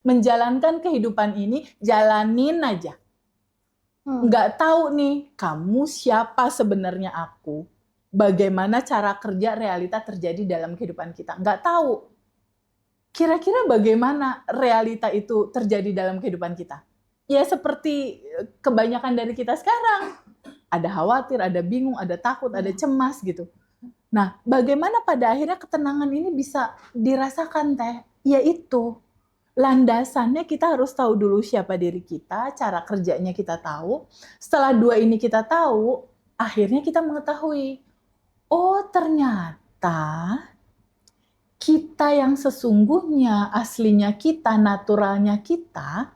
Menjalankan kehidupan ini, jalanin aja. Nggak tahu nih, kamu siapa sebenarnya aku. Bagaimana cara kerja realita terjadi dalam kehidupan kita. Nggak tahu. Kira-kira bagaimana realita itu terjadi dalam kehidupan kita. Ya seperti kebanyakan dari kita sekarang. Ada khawatir, ada bingung, ada takut, ada cemas gitu. Nah, bagaimana pada akhirnya ketenangan ini bisa dirasakan, Teh? Yaitu landasannya kita harus tahu dulu siapa diri kita, cara kerjanya kita tahu. Setelah dua ini kita tahu, akhirnya kita mengetahui, oh ternyata kita yang sesungguhnya, aslinya kita, naturalnya kita,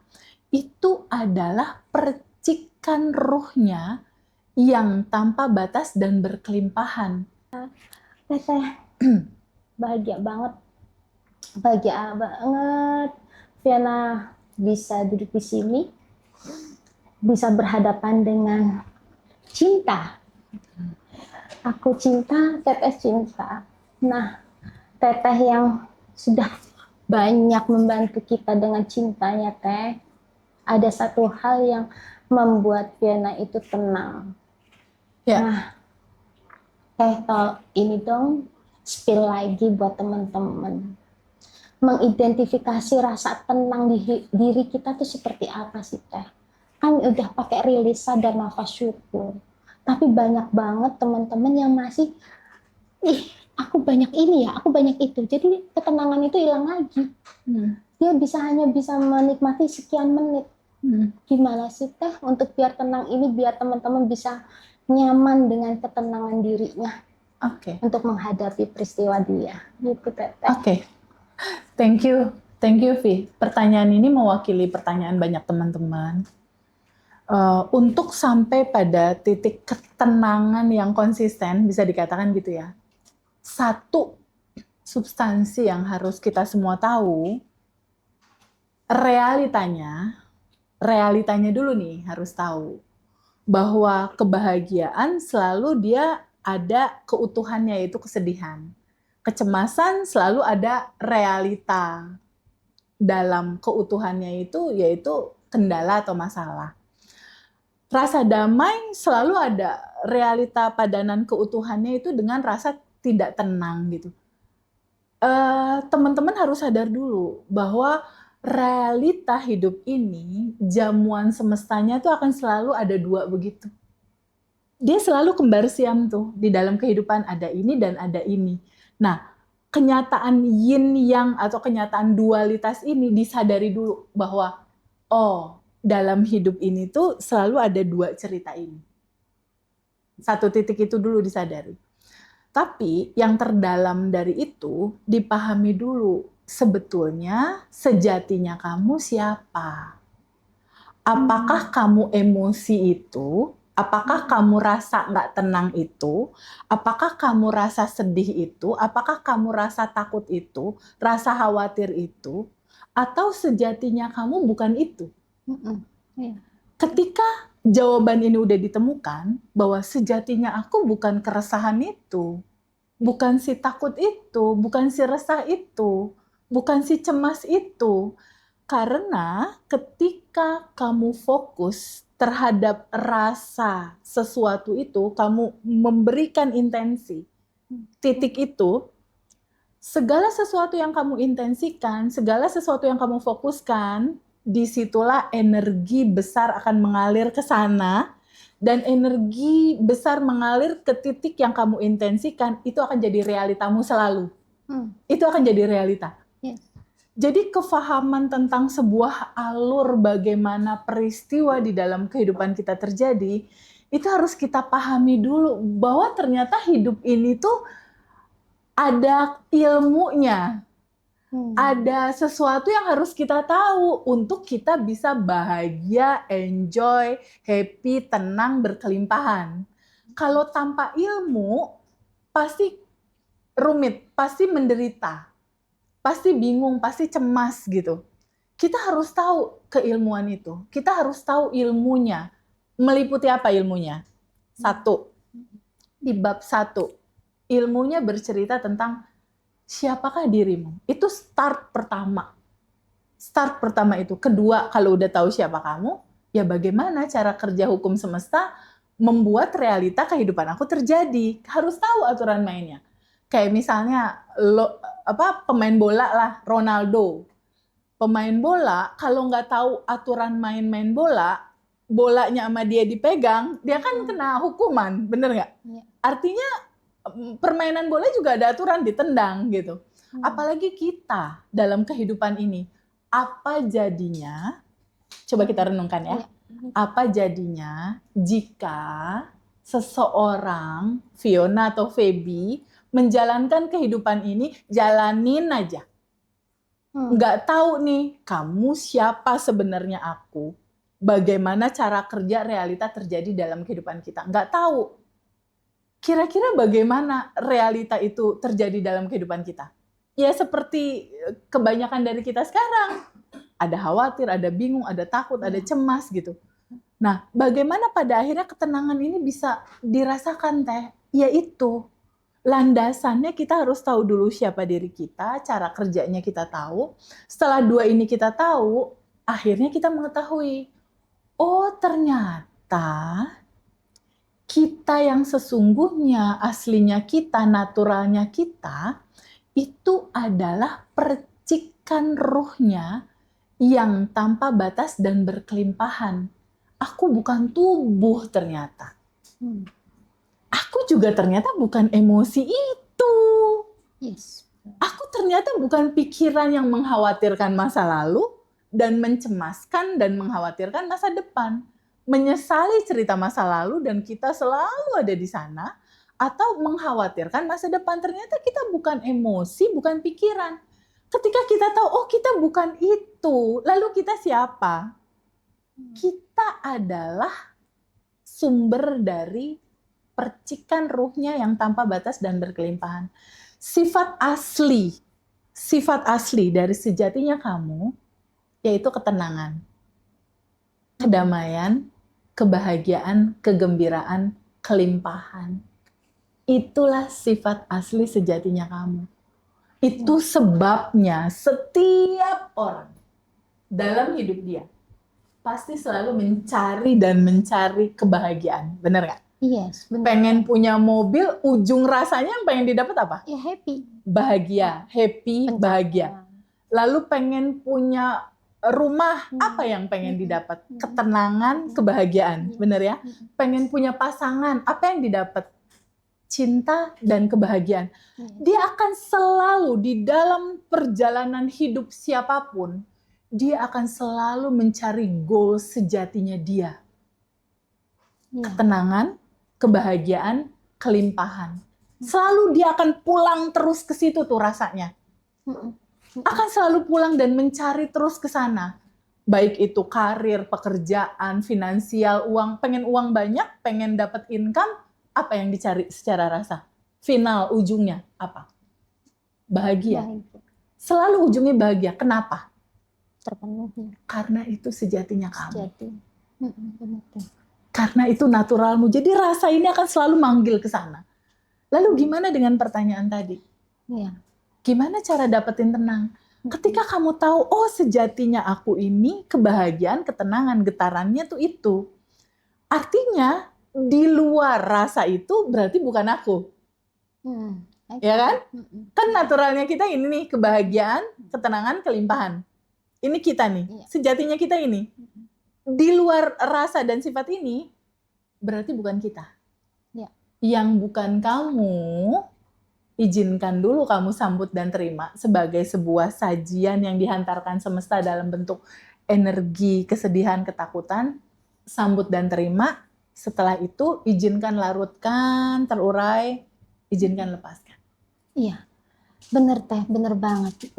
itu adalah percikan ruhnya yang tanpa batas dan berkelimpahan. Teteh, bahagia banget. Bahagia banget. Viana bisa duduk di sini, bisa berhadapan dengan cinta. Aku cinta, Teteh cinta. Nah, Teteh yang sudah banyak membantu kita dengan cintanya, Teh. Ada satu hal yang membuat Viana itu tenang. Ya. Nah, Teh, ini dong spill lagi buat teman-teman. Mengidentifikasi rasa tenang di diri kita tuh seperti apa sih, Teh? Kan udah pakai rilis sadar nafas syukur. Tapi banyak banget teman-teman yang masih, aku banyak ini ya, aku banyak itu. Jadi ketenangan itu hilang lagi. Dia hanya bisa menikmati sekian menit. Gimana sih, Teh, untuk biar tenang ini, biar teman-teman bisa nyaman dengan ketenangan dirinya. Untuk menghadapi peristiwa dia. Gitu, Teteh. Oke. Thank you, Vi. Pertanyaan ini mewakili pertanyaan banyak teman-teman. Untuk sampai pada titik ketenangan yang konsisten, bisa dikatakan gitu ya. Satu substansi yang harus kita semua tahu, realitanya dulu nih harus tahu. Bahwa kebahagiaan selalu dia ada keutuhannya, yaitu kesedihan. Kecemasan selalu ada realita dalam keutuhannya itu, yaitu kendala atau masalah. Rasa damai selalu ada realita padanan keutuhannya itu dengan rasa tidak tenang gitu. Teman-teman harus sadar dulu bahwa realita hidup ini, jamuan semestanya tuh akan selalu ada dua begitu. Dia selalu kembar siam tuh, di dalam kehidupan ada ini dan ada ini. Nah, kenyataan yin yang atau kenyataan dualitas ini disadari dulu bahwa oh, dalam hidup ini tuh selalu ada dua cerita ini. Satu titik itu dulu disadari. Tapi yang terdalam dari itu dipahami dulu, sebetulnya sejatinya kamu siapa? Apakah kamu emosi itu? Apakah kamu rasa nggak tenang itu? Apakah kamu rasa sedih itu? Apakah kamu rasa takut itu? Rasa khawatir itu? Atau sejatinya kamu bukan itu? Ketika jawaban ini udah ditemukan, bahwa sejatinya aku bukan keresahan itu, bukan si takut itu, bukan si resah itu, bukan si cemas itu. Karena ketika kamu fokus terhadap rasa sesuatu itu, kamu memberikan intensi, titik itu, segala sesuatu yang kamu intensikan, segala sesuatu yang kamu fokuskan, disitulah energi besar akan mengalir ke sana, dan energi besar mengalir ke titik yang kamu intensikan, itu akan jadi realitamu selalu. Itu akan jadi realita. Jadi kefahaman tentang sebuah alur bagaimana peristiwa di dalam kehidupan kita terjadi, itu harus kita pahami dulu bahwa ternyata hidup ini tuh ada ilmunya. Ada sesuatu yang harus kita tahu untuk kita bisa bahagia, enjoy, happy, tenang, berkelimpahan. Kalau tanpa ilmu, pasti rumit, pasti menderita. Pasti bingung, pasti cemas gitu. Kita harus tahu keilmuan itu. Kita harus tahu ilmunya. Meliputi apa ilmunya? Satu, di bab 1, ilmunya bercerita tentang siapakah dirimu. Itu start pertama. Start pertama itu. Kedua, kalau udah tahu siapa kamu, ya bagaimana cara kerja hukum semesta membuat realita kehidupan aku terjadi. Harus tahu aturan mainnya. Kayak misalnya pemain bola lah, Ronaldo. Pemain bola kalau nggak tahu aturan main bola, bolanya sama dia dipegang, dia kan kena hukuman, bener nggak? Iya. Artinya permainan bola juga ada aturan, ditendang gitu. Apalagi kita dalam kehidupan ini, apa jadinya? Coba kita renungkan ya. Iya. Apa jadinya jika seseorang, Fiona atau Feby, menjalankan kehidupan ini, jalanin aja. Nggak tahu nih, kamu siapa sebenarnya aku. Bagaimana cara kerja realita terjadi dalam kehidupan kita. Nggak tahu. Kira-kira bagaimana realita itu terjadi dalam kehidupan kita? Ya seperti kebanyakan dari kita sekarang. Ada khawatir, ada bingung, ada takut, ada cemas gitu. Nah, bagaimana pada akhirnya ketenangan ini bisa dirasakan, Teh? Yaitu landasannya kita harus tahu dulu siapa diri kita, cara kerjanya kita tahu. Setelah dua ini kita tahu, akhirnya kita mengetahui, oh ternyata kita yang sesungguhnya, aslinya kita, naturalnya kita, itu adalah percikan ruhnya yang tanpa batas dan berkelimpahan. Aku bukan tubuh ternyata. Aku juga ternyata bukan emosi itu. Yes. Aku ternyata bukan pikiran yang mengkhawatirkan masa lalu dan mencemaskan dan mengkhawatirkan masa depan. Menyesali cerita masa lalu dan kita selalu ada di sana, atau mengkhawatirkan masa depan. Ternyata kita bukan emosi, bukan pikiran. Ketika kita tahu, oh kita bukan itu, lalu kita siapa? Kita adalah sumber dari percikan ruhnya yang tanpa batas dan berkelimpahan. Sifat asli dari sejatinya kamu, yaitu ketenangan, kedamaian, kebahagiaan, kegembiraan, kelimpahan. Itulah sifat asli sejatinya kamu. Itu sebabnya setiap orang dalam hidup dia pasti selalu mencari kebahagiaan. Benar nggak? Yes, benar. Pengen punya mobil, ujung rasanya yang pengen didapat apa? Ya happy. Bahagia, happy, Pencapaian. bahagia. Lalu pengen punya rumah, apa yang pengen didapat? Ketenangan, kebahagiaan. Benar ya? Pengen punya pasangan, apa yang didapat? Cinta dan kebahagiaan. Dia akan selalu di dalam perjalanan hidup siapapun, dia akan selalu mencari goal sejatinya dia. Ketenangan, kebahagiaan, kelimpahan. Selalu dia akan pulang terus ke situ tuh rasanya. Akan selalu pulang dan mencari terus ke sana. Baik itu karir, pekerjaan, finansial, uang. Pengen uang banyak, pengen dapat income, apa yang dicari secara rasa? Final, ujungnya apa? Bahagia. Selalu ujungnya bahagia. Kenapa? Terpenuhi. Karena itu sejatinya kamu. Sejati. Karena itu naturalmu. Jadi rasa ini akan selalu manggil ke sana. Lalu gimana dengan pertanyaan tadi? Iya. Gimana cara dapetin tenang? Ketika kamu tahu, oh sejatinya aku ini kebahagiaan, ketenangan, getarannya tuh itu. Artinya di luar rasa itu berarti bukan aku. Ya kan? Kan naturalnya kita ini nih, kebahagiaan, ketenangan, kelimpahan. Ini kita nih, sejatinya kita ini. Di luar rasa dan sifat ini, berarti bukan kita. Ya. Yang bukan kamu, izinkan dulu kamu sambut dan terima sebagai sebuah sajian yang dihantarkan semesta dalam bentuk energi, kesedihan, ketakutan. Sambut dan terima. Setelah itu, izinkan larutkan, terurai, izinkan lepaskan. Iya, bener Teh, bener banget.